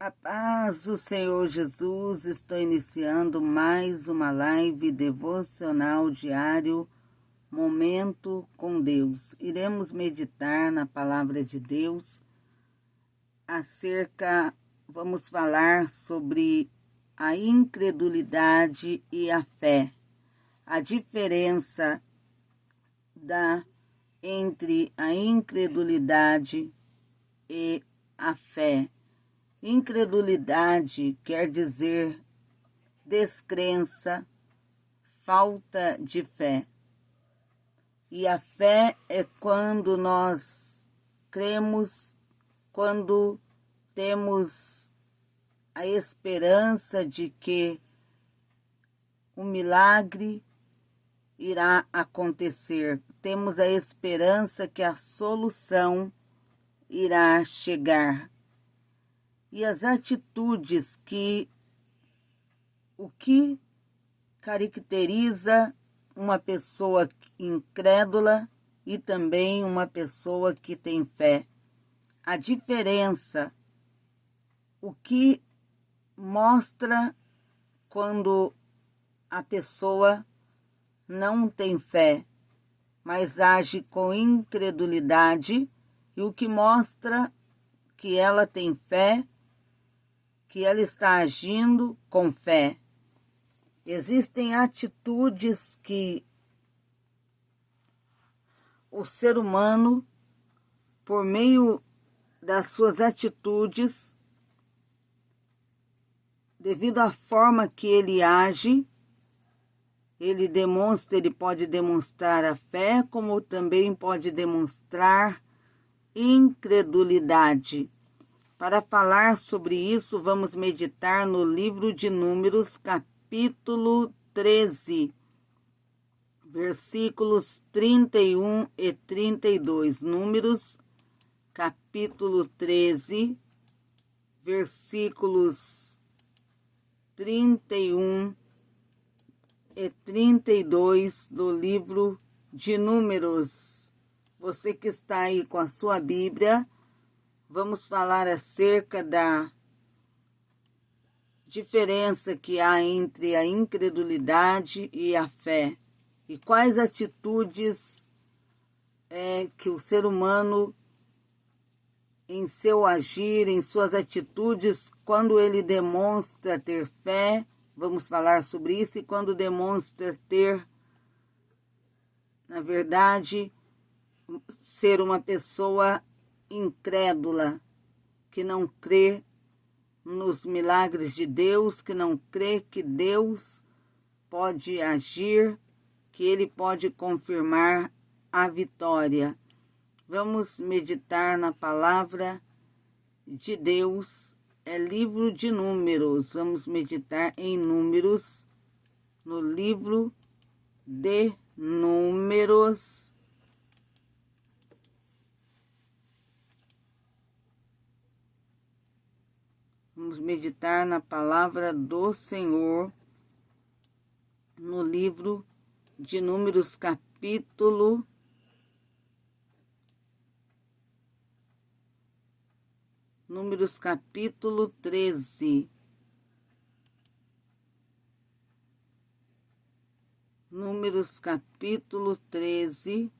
A paz do Senhor Jesus, estou iniciando mais uma live devocional diário, Momento com Deus. Iremos meditar na palavra de Deus vamos falar sobre a incredulidade e a fé. A diferença entre a incredulidade e a fé. Incredulidade quer dizer descrença, falta de fé. E a fé é quando nós cremos, quando temos a esperança de que um milagre irá acontecer. Temos a esperança que a solução irá chegar. E as atitudes o que caracteriza uma pessoa incrédula e também uma pessoa que tem fé. A diferença, o que mostra quando a pessoa não tem fé, mas age com incredulidade, e o que mostra que ela tem fé, que ela está agindo com fé. Existem atitudes que o ser humano, por meio das suas atitudes, devido à forma que ele age, ele pode demonstrar a fé, como também pode demonstrar incredulidade. Para falar sobre isso, vamos meditar no livro de Números, capítulo 13, versículos 31 e 32. Números, capítulo 13, versículos 31 e 32 do livro de Números. Você que está aí com a sua Bíblia, vamos falar acerca da diferença que há entre a incredulidade e a fé. E quais atitudes que o ser humano, em seu agir, em suas atitudes, quando ele demonstra ter fé, vamos falar sobre isso, e quando demonstra ter, na verdade, ser uma pessoa incrédula, que não crê nos milagres de Deus, que não crê que Deus pode agir, que Ele pode confirmar a vitória. Vamos meditar na palavra de Deus, é livro de Números. Vamos meditar em Números, no livro de Números, vamos meditar na palavra do Senhor, no livro de Números, capítulo 13. Números, capítulo 13.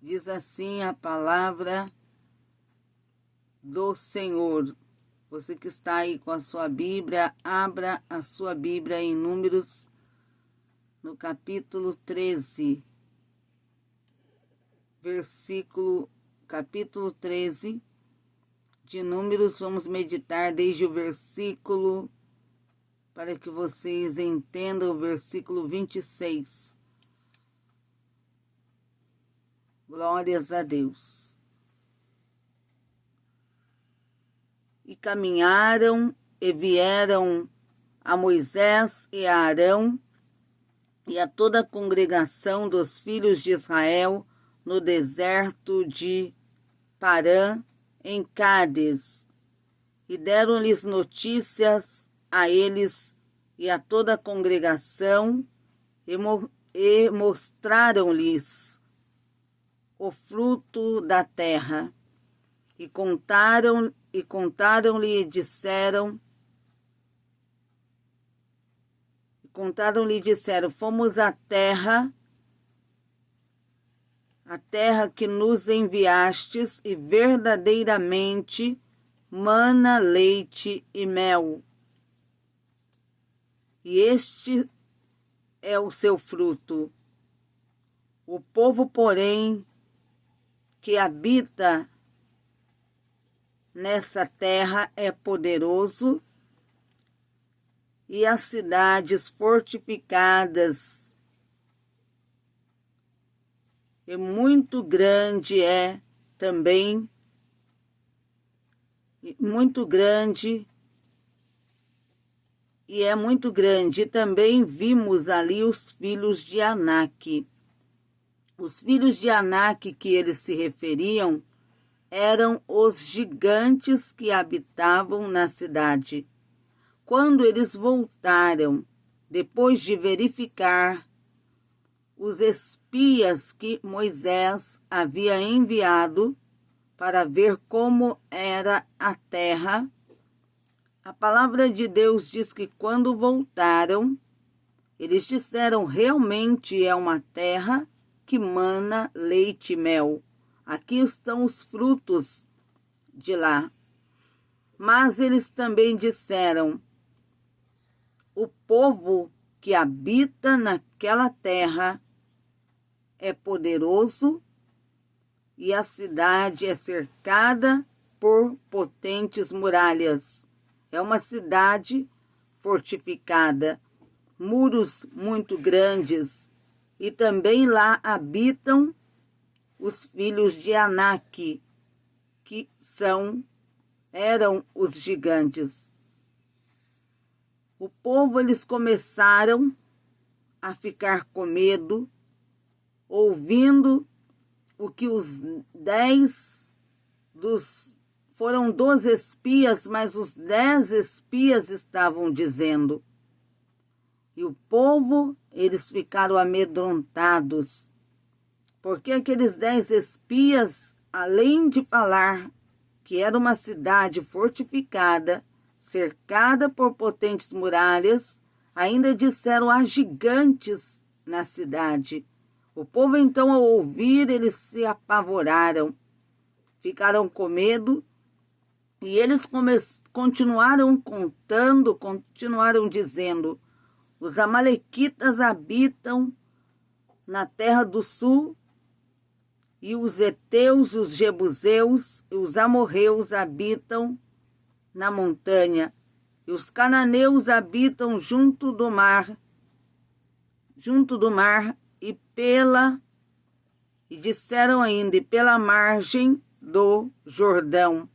Diz assim a palavra do Senhor. Você que está aí com a sua Bíblia, abra a sua Bíblia em Números, no capítulo 13, capítulo 13 de Números. Vamos meditar desde o versículo, para que vocês entendam, o versículo 26. Glórias a Deus. E caminharam e vieram a Moisés e a Arão e a toda a congregação dos filhos de Israel no deserto de Parã, em Cádiz, e deram-lhes notícias a eles e a toda a congregação, e mostraram-lhes o fruto da terra. E contaram-lhe e disseram, fomos à terra que nos enviastes, e verdadeiramente mana leite e mel. E este é o seu fruto. O povo, porém, que habita nessa terra é poderoso, e as cidades fortificadas, e muito grande é também, muito grande, e é muito grande. E também vimos ali os filhos de Anak. Os filhos de Anak que eles se referiam eram os gigantes que habitavam na cidade. Quando eles voltaram, depois de verificar os espias que Moisés havia enviado para ver como era a terra, a palavra de Deus diz que quando voltaram, eles disseram, realmente é uma terra que mana leite e mel. Aqui estão os frutos de lá. Mas eles também disseram, o povo que habita naquela terra é poderoso e a cidade é cercada por potentes muralhas. É uma cidade fortificada, muros muito grandes, e também lá habitam os filhos de Anak, que eram os gigantes. O povo, eles começaram a ficar com medo, ouvindo o que os 10 foram 12 espias, mas os 10 espias estavam dizendo. E o povo, eles ficaram amedrontados, porque aqueles 10 espias, além de falar que era uma cidade fortificada, cercada por potentes muralhas, ainda disseram há gigantes na cidade. O povo, então, ao ouvir, eles se apavoraram, ficaram com medo, e eles continuaram contando, continuaram dizendo, os amalequitas habitam na terra do sul, e os heteus, os jebuseus e os amorreus habitam na montanha, e os cananeus habitam junto do mar, e disseram ainda, e pela margem do Jordão.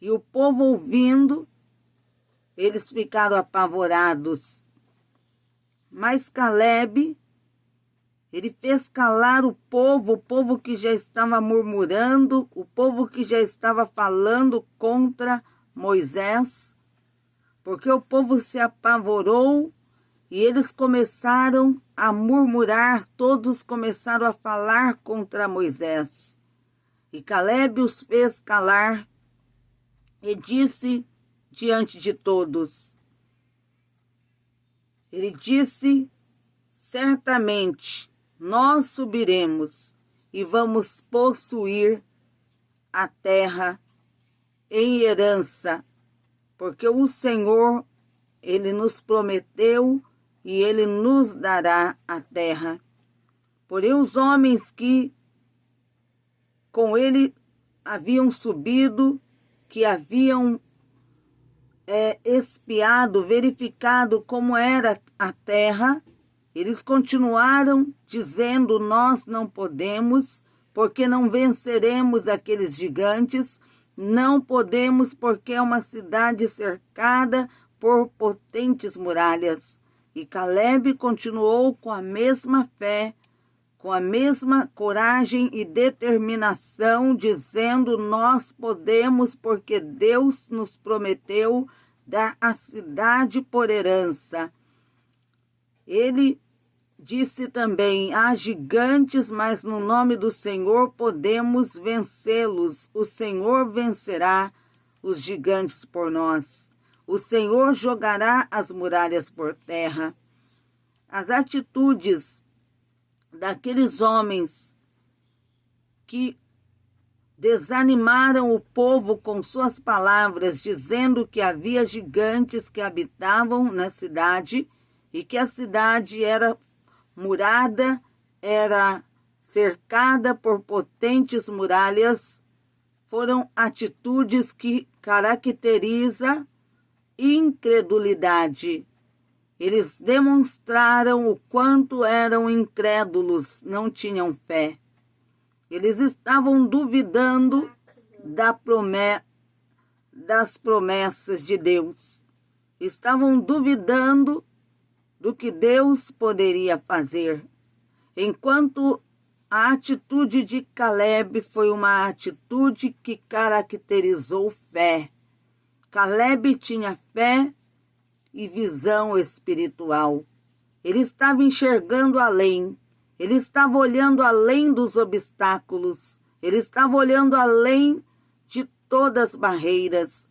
E o povo ouvindo, eles ficaram apavorados. Mas Caleb, ele fez calar o povo que já estava murmurando, o povo que já estava falando contra Moisés, porque o povo se apavorou e eles começaram a murmurar, todos começaram a falar contra Moisés. E Caleb os fez calar e disse diante de todos, ele disse, certamente nós subiremos e vamos possuir a terra em herança, porque o Senhor, ele nos prometeu e ele nos dará a terra. Porém, os homens que com ele haviam subido, que haviam espiado, verificado como era a terra, eles continuaram dizendo, nós não podemos, porque não venceremos aqueles gigantes, não podemos porque é uma cidade cercada por potentes muralhas. E Caleb continuou com a mesma fé, com a mesma coragem e determinação, dizendo, nós podemos porque Deus nos prometeu dar a cidade por herança. Ele disse também: há gigantes, mas no nome do Senhor podemos vencê-los. O Senhor vencerá os gigantes por nós. O Senhor jogará as muralhas por terra. As atitudes daqueles homens que desanimaram o povo com suas palavras, dizendo que havia gigantes que habitavam na cidade e que a cidade era murada, era cercada por potentes muralhas, foram atitudes que caracterizam incredulidade. Eles demonstraram o quanto eram incrédulos, não tinham fé. Eles estavam duvidando das promessas de Deus. Estavam duvidando do que Deus poderia fazer. Enquanto a atitude de Caleb foi uma atitude que caracterizou fé. Caleb tinha fé e visão espiritual. Ele estava enxergando além. Ele estava olhando além dos obstáculos. Ele estava olhando além de todas as barreiras,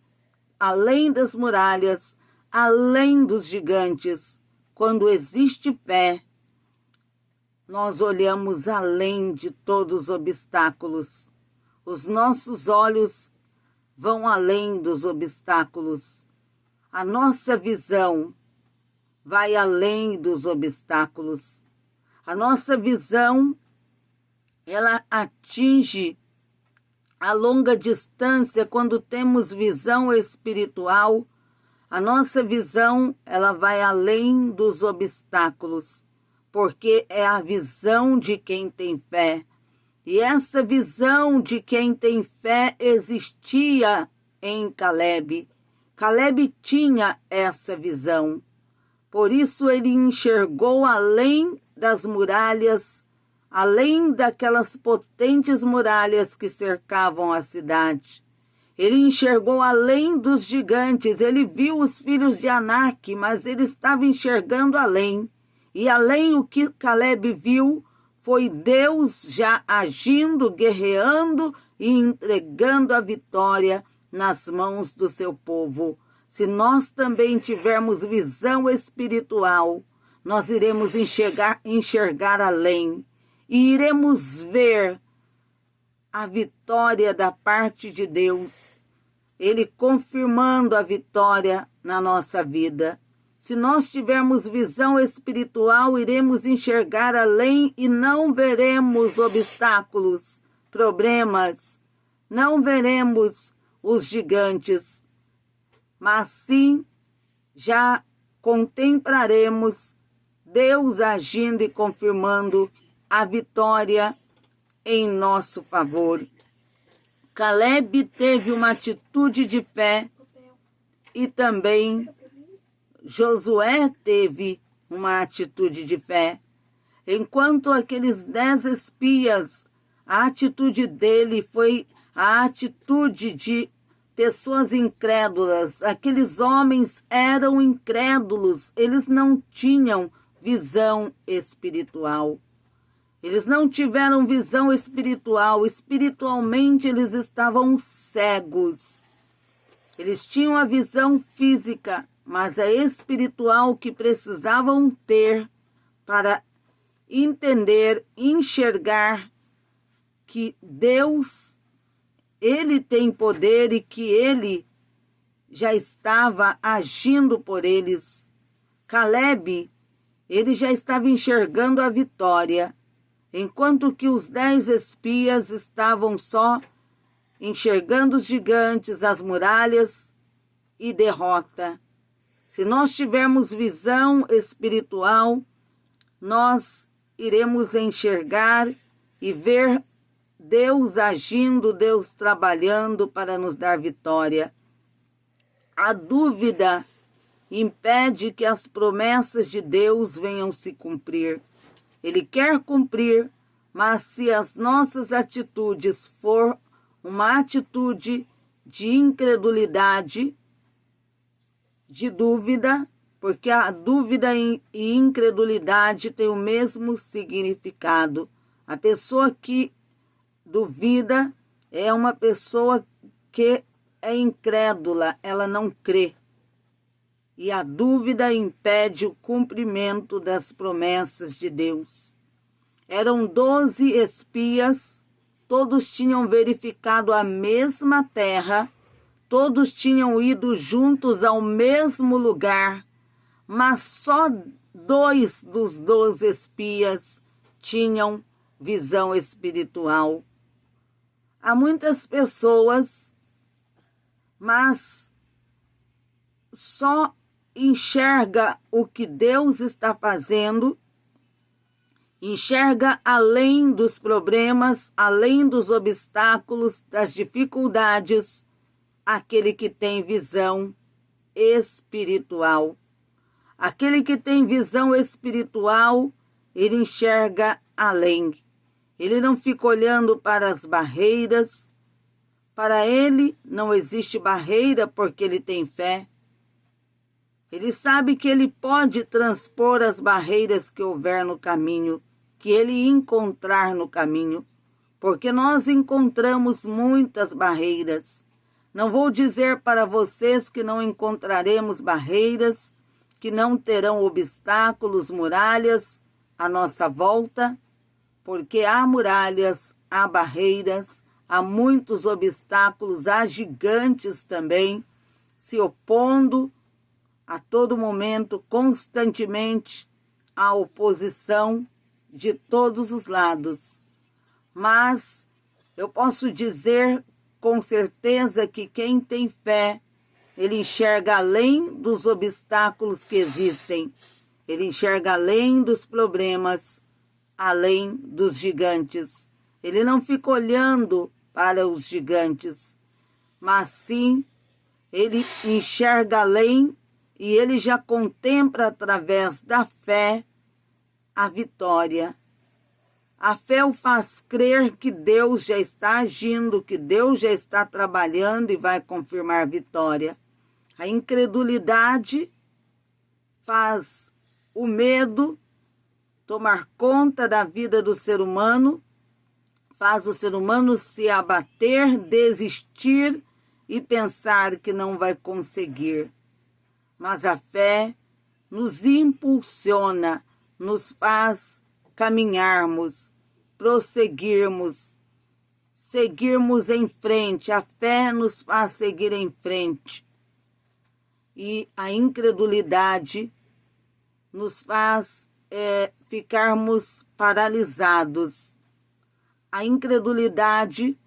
além das muralhas, além dos gigantes. Quando existe fé, nós olhamos além de todos os obstáculos. Os nossos olhos vão além dos obstáculos. A nossa visão vai além dos obstáculos. A nossa visão, ela atinge a longa distância. Quando temos visão espiritual, a nossa visão, ela vai além dos obstáculos, porque é a visão de quem tem fé. E essa visão de quem tem fé existia em Caleb. Caleb tinha essa visão. Por isso ele enxergou além das muralhas, além daquelas potentes muralhas que cercavam a cidade. Ele enxergou além dos gigantes. Ele viu os filhos de Anak, mas ele estava enxergando além. E além o que Caleb viu foi Deus já agindo, guerreando e entregando a vitória nas mãos do seu povo. Se nós também tivermos visão espiritual, nós iremos enxergar além e iremos ver a vitória da parte de Deus, Ele confirmando a vitória na nossa vida. Se nós tivermos visão espiritual, iremos enxergar além e não veremos obstáculos, problemas, não veremos os gigantes, mas sim já contemplaremos Deus agindo e confirmando a vitória em nosso favor. Caleb teve uma atitude de fé e também Josué teve uma atitude de fé. Enquanto aqueles 10 espias, a atitude dele foi a atitude de pessoas incrédulas. Aqueles homens eram incrédulos, eles não tinham visão espiritual. Eles não tiveram visão espiritual. Espiritualmente, eles estavam cegos. Eles tinham a visão física, mas a espiritual que precisavam ter para entender, enxergar que Deus, Ele tem poder e que Ele já estava agindo por eles. Caleb, ele já estava enxergando a vitória, enquanto que os 10 espias estavam só enxergando os gigantes, as muralhas e derrota. Se nós tivermos visão espiritual, nós iremos enxergar e ver Deus agindo, Deus trabalhando para nos dar vitória. A dúvida impede que as promessas de Deus venham se cumprir. Ele quer cumprir, mas se as nossas atitudes for uma atitude de incredulidade, de dúvida, porque a dúvida e incredulidade têm o mesmo significado. A pessoa que duvida é uma pessoa que é incrédula, ela não crê. E a dúvida impede o cumprimento das promessas de Deus. Eram 12 espias, todos tinham verificado a mesma terra, todos tinham ido juntos ao mesmo lugar, mas só 2 dos 12 espias tinham visão espiritual. Há muitas pessoas, mas só enxerga o que Deus está fazendo, enxerga além dos problemas, além dos obstáculos, das dificuldades, aquele que tem visão espiritual. Aquele que tem visão espiritual, ele enxerga além. Ele não fica olhando para as barreiras. Para ele não existe barreira porque ele tem fé. Ele sabe que ele pode transpor as barreiras que houver no caminho, que ele encontrar no caminho, porque nós encontramos muitas barreiras. Não vou dizer para vocês que não encontraremos barreiras, que não terão obstáculos, muralhas à nossa volta, porque há muralhas, há barreiras, há muitos obstáculos, há gigantes também se opondo a todo momento, constantemente, à oposição de todos os lados. Mas eu posso dizer com certeza que quem tem fé, ele enxerga além dos obstáculos que existem. Ele enxerga além dos problemas, além dos gigantes. Ele não fica olhando para os gigantes, mas sim, ele enxerga além e ele já contempla através da fé a vitória. A fé o faz crer que Deus já está agindo, que Deus já está trabalhando e vai confirmar a vitória. A incredulidade faz o medo tomar conta da vida do ser humano, faz o ser humano se abater, desistir e pensar que não vai conseguir. Mas a fé nos impulsiona, nos faz caminharmos, prosseguirmos, seguirmos em frente. A fé nos faz seguir em frente. E a incredulidade nos faz ficarmos paralisados. A incredulidade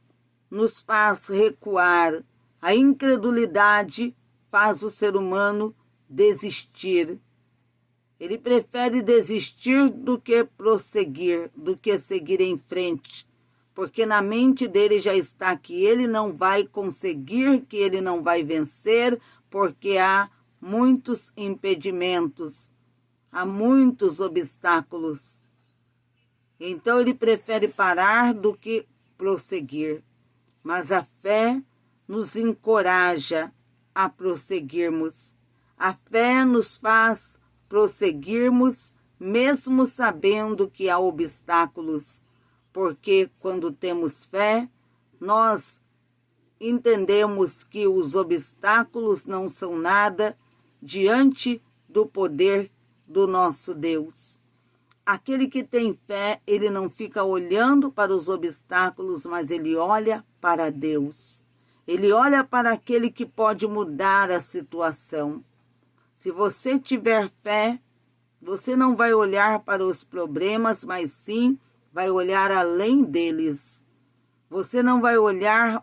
nos faz recuar. A incredulidade faz o ser humano desistir. Ele prefere desistir do que prosseguir, do que seguir em frente, porque na mente dele já está que ele não vai conseguir, que ele não vai vencer, porque há muitos impedimentos, há muitos obstáculos. Então ele prefere parar do que prosseguir. Mas a fé nos encoraja a prosseguirmos. A fé nos faz prosseguirmos, mesmo sabendo que há obstáculos, porque quando temos fé, nós entendemos que os obstáculos não são nada diante do poder do nosso Deus. Aquele que tem fé, ele não fica olhando para os obstáculos, mas ele olha para Deus. Ele olha para aquele que pode mudar a situação. Se você tiver fé, você não vai olhar para os problemas, mas sim vai olhar além deles. Você não vai olhar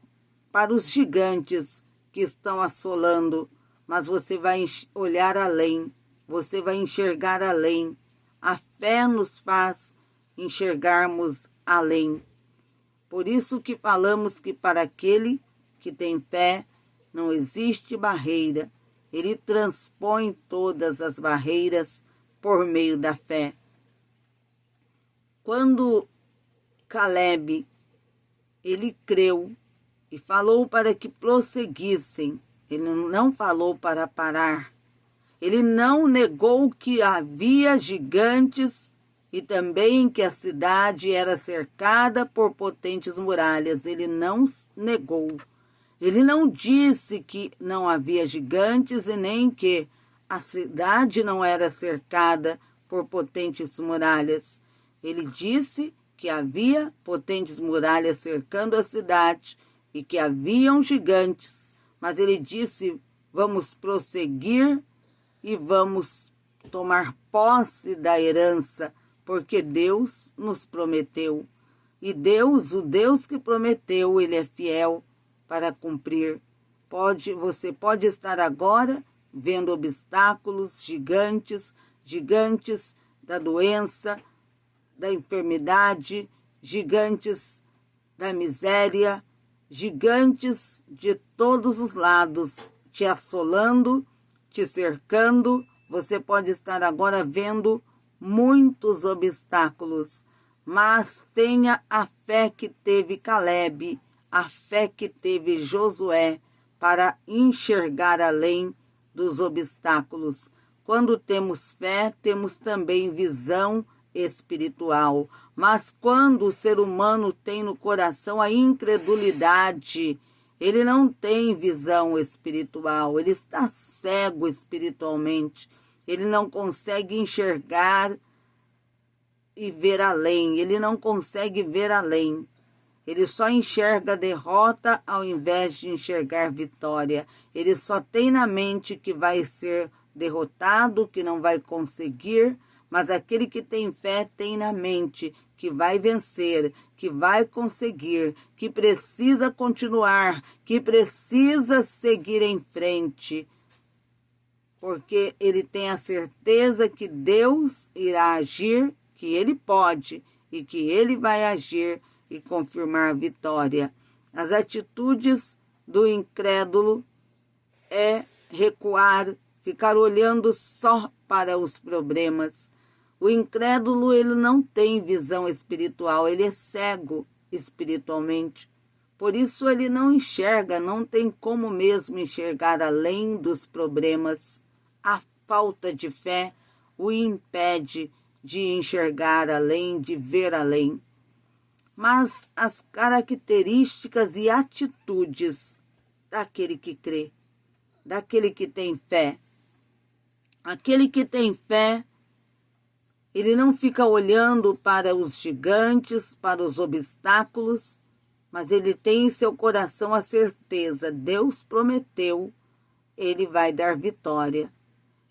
para os gigantes que estão assolando, mas você vai olhar além, você vai enxergar além. A fé nos faz enxergarmos além. Por isso que falamos que para aquele que tem fé não existe barreira. Ele transpõe todas as barreiras por meio da fé. Quando Caleb, ele creu e falou para que prosseguissem, ele não falou para parar. Ele não negou que havia gigantes e também que a cidade era cercada por potentes muralhas. Ele não negou. Ele não disse que não havia gigantes e nem que a cidade não era cercada por potentes muralhas. Ele disse que havia potentes muralhas cercando a cidade e que haviam gigantes. Mas ele disse, vamos prosseguir e vamos tomar posse da herança, porque Deus nos prometeu. E Deus, o Deus que prometeu, ele é fiel para cumprir. Você pode estar agora vendo obstáculos gigantes, gigantes da doença, da enfermidade, gigantes da miséria, gigantes de todos os lados, te assolando, te cercando. Você pode estar agora vendo muitos obstáculos, mas tenha a fé que teve Calebe, a fé que teve Josué, para enxergar além dos obstáculos. Quando temos fé, temos também visão espiritual. Mas quando o ser humano tem no coração a incredulidade, ele não tem visão espiritual, ele está cego espiritualmente, ele não consegue enxergar e ver além, ele não consegue ver além. Ele só enxerga derrota ao invés de enxergar vitória. Ele só tem na mente que vai ser derrotado, que não vai conseguir, mas aquele que tem fé tem na mente que vai vencer, que vai conseguir, que precisa continuar, que precisa seguir em frente, porque ele tem a certeza que Deus irá agir, que ele pode e que ele vai agir e confirmar a vitória. As atitudes do incrédulo é recuar, ficar olhando só para os problemas. O incrédulo, ele não tem visão espiritual, ele é cego espiritualmente. Por isso ele não enxerga, não tem como mesmo enxergar além dos problemas. A falta de fé o impede de enxergar além, de ver além. Mas as características e atitudes daquele que crê, daquele que tem fé. Aquele que tem fé, ele não fica olhando para os gigantes, para os obstáculos, mas ele tem em seu coração a certeza, Deus prometeu, ele vai dar vitória.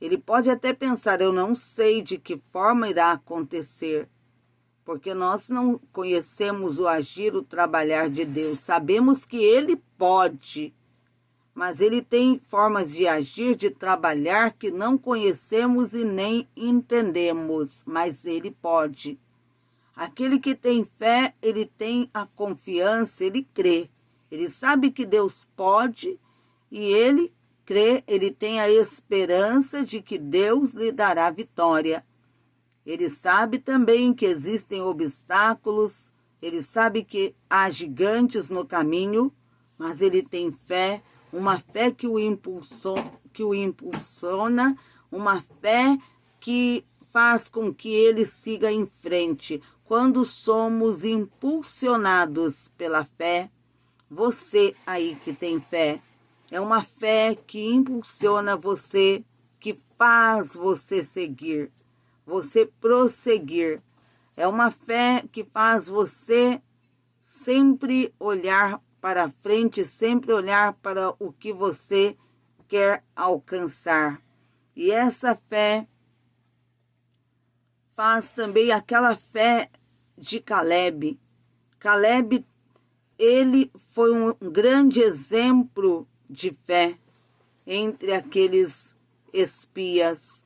Ele pode até pensar, eu não sei de que forma irá acontecer, porque nós não conhecemos o agir, o trabalhar de Deus. Sabemos que ele pode, mas ele tem formas de agir, de trabalhar que não conhecemos e nem entendemos, mas ele pode. Aquele que tem fé, ele tem a confiança, ele crê. Ele sabe que Deus pode e ele crê, ele tem a esperança de que Deus lhe dará vitória. Ele sabe também que existem obstáculos, ele sabe que há gigantes no caminho, mas ele tem fé, uma fé que o impulsiona, uma fé que faz com que ele siga em frente. Quando somos impulsionados pela fé, você aí que tem fé, é uma fé que impulsiona você, que faz você seguir, você prosseguir. É uma fé que faz você sempre olhar para frente, sempre olhar para o que você quer alcançar. E essa fé faz também aquela fé de Calebe. Calebe, ele foi um grande exemplo de fé entre aqueles espias,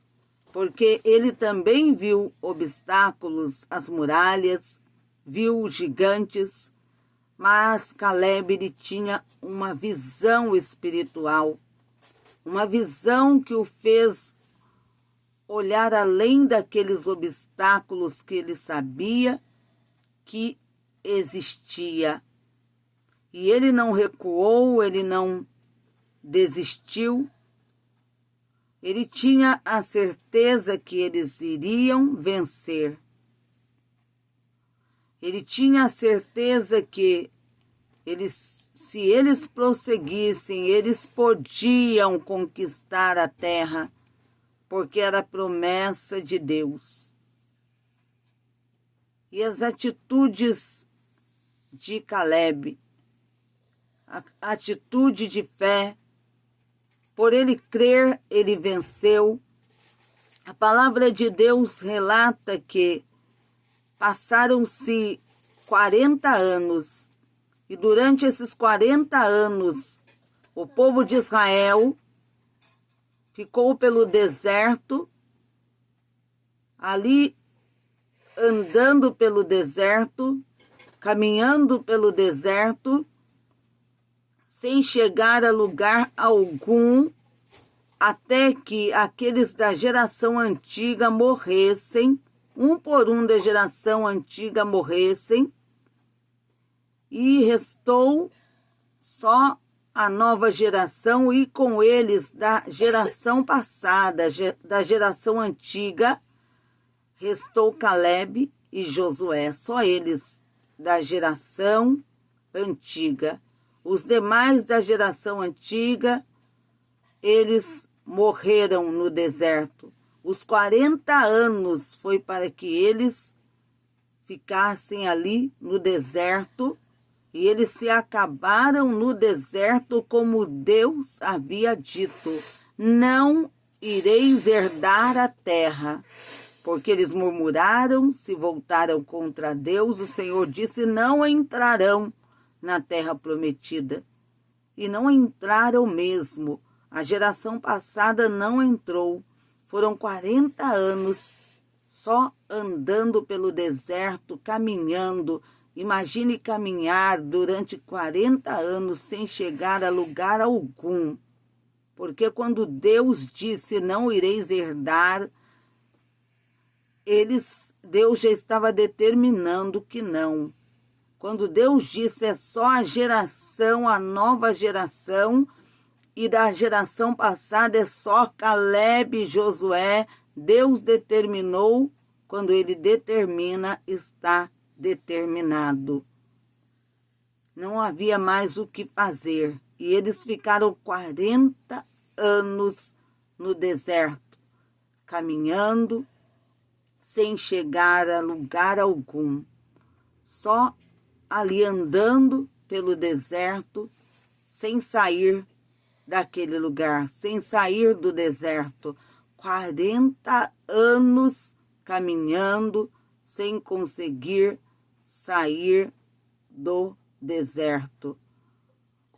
porque ele também viu obstáculos, as muralhas, viu gigantes, mas Calebe, ele tinha uma visão espiritual, uma visão que o fez olhar além daqueles obstáculos que ele sabia que existia. E ele não recuou, ele não desistiu, Ele tinha a certeza que eles iriam vencer. Ele tinha a certeza que se eles prosseguissem, eles podiam conquistar a terra, porque era promessa de Deus. E as atitudes de Caleb, a atitude de fé, por ele crer, ele venceu. A palavra de Deus relata que passaram-se 40 anos, e durante esses 40 anos, o povo de Israel ficou pelo deserto, ali andando pelo deserto, caminhando pelo deserto, sem chegar a lugar algum, até que aqueles da geração antiga morressem, um por um da geração antiga morressem, e restou só a nova geração, e com eles da geração passada, da geração antiga, restou Caleb e Josué, só eles da geração antiga. Os demais da geração antiga, eles morreram no deserto. Os 40 anos foi para que eles ficassem ali no deserto, e eles se acabaram no deserto como Deus havia dito: não ireis herdar a terra. Porque eles murmuraram, se voltaram contra Deus, o Senhor disse: não entrarão na terra prometida. E não entraram mesmo. A geração passada não entrou. Foram 40 anos só andando pelo deserto, caminhando. Imagine caminhar durante 40 anos sem chegar a lugar algum. Porque quando Deus disse: não ireis herdar, Deus já estava determinando que não. Quando Deus disse: é só a geração, a nova geração, e da geração passada é só Caleb e Josué, Deus determinou. Quando ele determina, está determinado. Não havia mais o que fazer. E eles ficaram 40 anos no deserto, caminhando, sem chegar a lugar algum. Só ali andando pelo deserto, sem sair daquele lugar, sem sair do deserto. 40 anos caminhando, sem conseguir sair do deserto.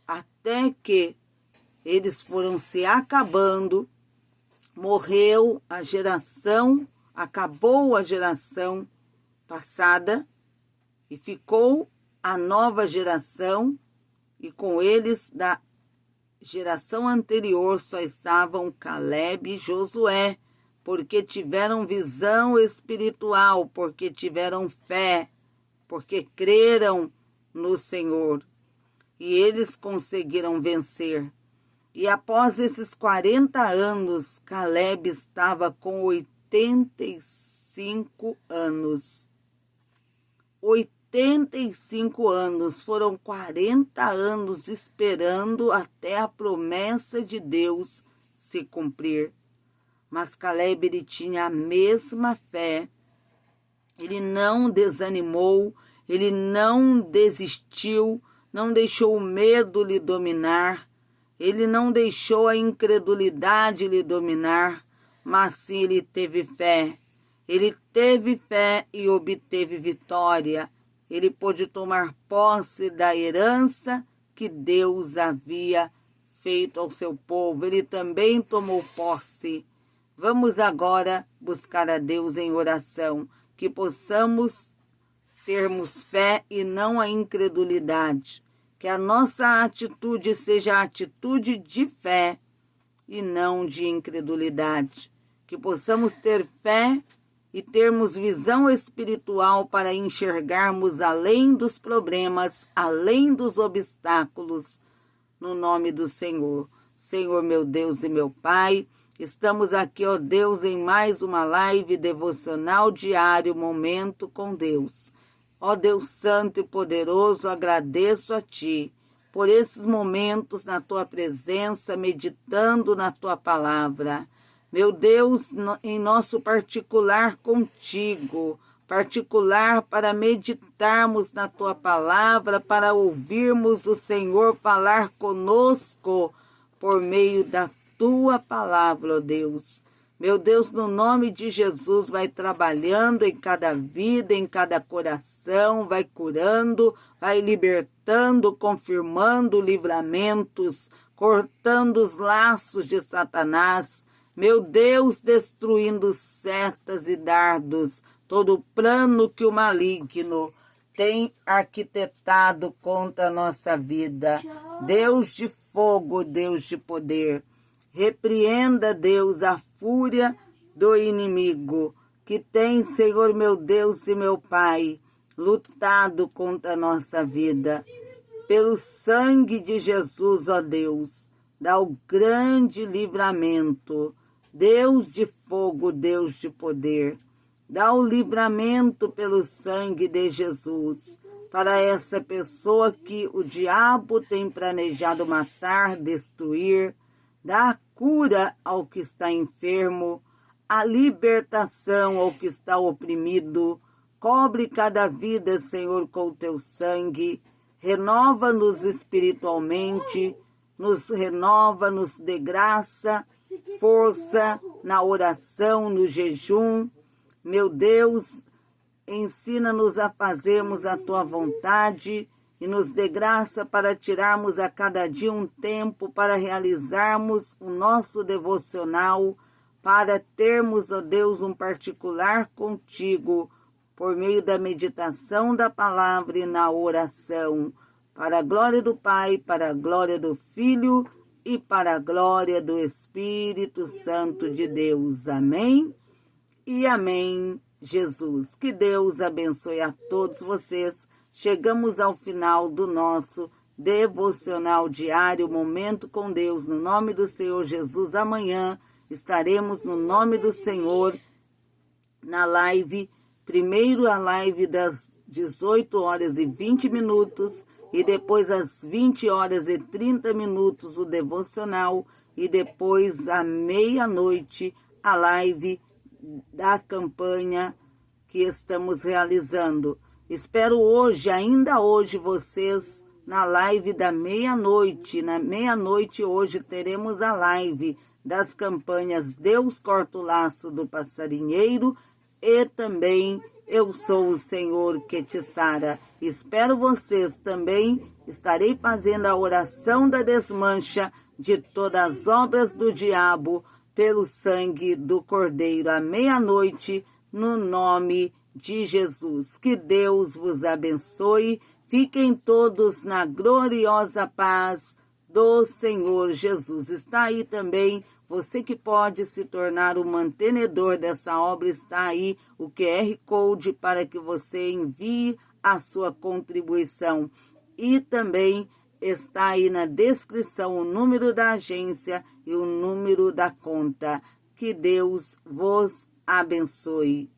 Até que eles foram se acabando, morreu a geração, acabou a geração passada e ficou a nova geração, e com eles da geração anterior só estavam Caleb e Josué, porque tiveram visão espiritual, porque tiveram fé, porque creram no Senhor. E eles conseguiram vencer. E após esses 40 anos, Caleb estava com 85 anos. 85 anos, foram 40 anos esperando até a promessa de Deus se cumprir. Mas Caleb, ele tinha a mesma fé, ele não desanimou, ele não desistiu, não deixou o medo lhe dominar, ele não deixou a incredulidade lhe dominar, mas sim ele teve fé. Ele teve fé e obteve vitória. Ele pôde tomar posse da herança que Deus havia feito ao seu povo. Ele também tomou posse. Vamos agora buscar a Deus em oração, que possamos termos fé e não a incredulidade. Que a nossa atitude seja a atitude de fé e não de incredulidade. Que possamos ter fé e termos visão espiritual para enxergarmos além dos problemas, além dos obstáculos, no nome do Senhor. Senhor, meu Deus e meu Pai, Estamos aqui, ó Deus, em mais uma live devocional diário, Momento com Deus. Ó Deus Santo e Poderoso, agradeço a Ti por esses momentos na Tua presença, meditando na Tua palavra. Meu Deus, em nosso particular contigo, particular para meditarmos na Tua palavra, para ouvirmos o Senhor falar conosco por meio da Tua palavra, ó Deus. Meu Deus, no nome de Jesus, vai trabalhando em cada vida, em cada coração, vai curando, vai libertando, confirmando livramentos, cortando os laços de Satanás. Meu Deus, destruindo setas e dardos, todo plano que o maligno tem arquitetado contra a nossa vida. Deus de fogo, Deus de poder, repreenda, Deus, a fúria do inimigo que tem, Senhor meu Deus e meu Pai, lutado contra a nossa vida. Pelo sangue de Jesus, ó Deus, dá o grande livramento. Deus de fogo, Deus de poder, dá o livramento pelo sangue de Jesus para essa pessoa que o diabo tem planejado matar, destruir. Dá a cura ao que está enfermo, a libertação ao que está oprimido. Cobre cada vida, Senhor, com o Teu sangue. Renova-nos espiritualmente, nos renova, nos dê graça, força na oração, no jejum. Meu Deus, ensina-nos a fazermos a Tua vontade e nos dê graça para tirarmos a cada dia um tempo para realizarmos o nosso devocional, para termos, ó Deus, um particular contigo, por meio da meditação da palavra e na oração, para a glória do Pai, para a glória do Filho e para a glória do Espírito Santo de Deus. Amém? E amém, Jesus. Que Deus abençoe a todos vocês. Chegamos ao final do nosso devocional diário, Momento com Deus. No nome do Senhor Jesus, amanhã estaremos no nome do Senhor na live. Primeiro a live das 18h20 e depois às 20h30 o devocional e depois à meia-noite a live da campanha que estamos realizando. Espero hoje, ainda hoje, vocês na live da meia-noite. Na meia-noite hoje teremos a live das campanhas Deus Corta o Laço do Passarinheiro e também Eu Sou o Senhor que te sara. Espero vocês também. Estarei fazendo a oração da desmancha de todas as obras do diabo pelo sangue do Cordeiro à meia-noite, no nome de Jesus. Que Deus vos abençoe. Fiquem todos na gloriosa paz do Senhor Jesus. Está aí também, você que pode se tornar o mantenedor dessa obra, está aí o QR Code para que você envie a sua contribuição. E também está aí na descrição o número da agência e o número da conta. Que Deus vos abençoe.